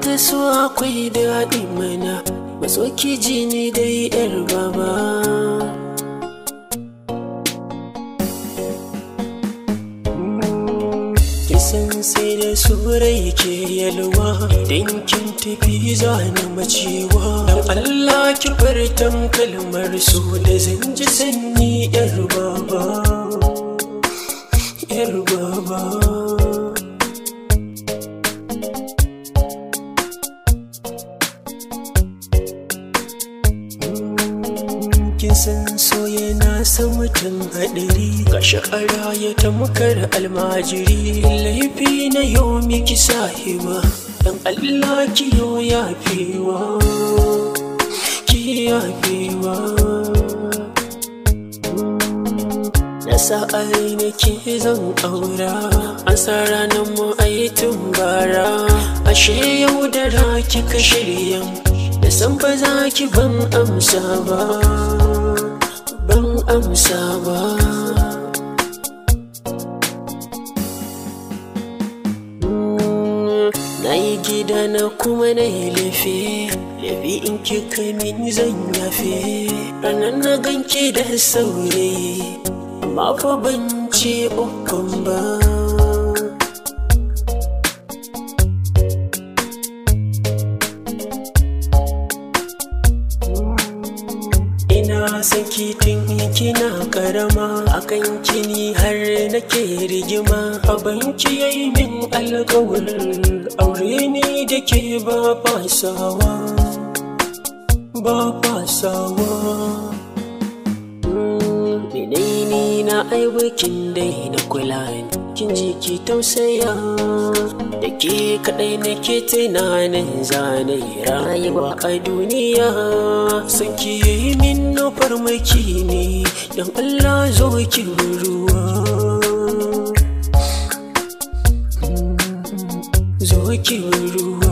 ga so akwai daɗi mana, matso ki ji ni dai yar baba. Kisan sai da surai ke yalwa, idan kin tafi zana macewa. Dan Allah ki furtan kalmar so da zan ji sanni yar baba, yar baba. Kin san so yana sa mutum haɗari, gashi a raya tamkar almajiri. Laifi na yau miki sahiba, dan Allah ki yo yafewa, ki yafewa. Na sa'ai na ke zan aura, an sa ranar mu ayi tumbara. Ashe yau da raki ka shirya, da san ba za ki ban amsa ba, ban amsa ba. Na yi gida na kuma na yi lefe, lefe in kika min zan yafe. Ranar na ganki da saurayi, amma fa ban ce ukun ba. Ina son kitin kina karama, akan kini har nake rigima. Abanki yayi min alƙawar aure ni da ke ba fasawa, ba fasawa. Menene na aiwakin dai na kula ni, kin ji ki tausaya. Da ke kaɗai nake tunanin zane rayuwa a duniya. San ki yi min farmaki ne, don Allah zo ki ruwa, zo ki ruwa.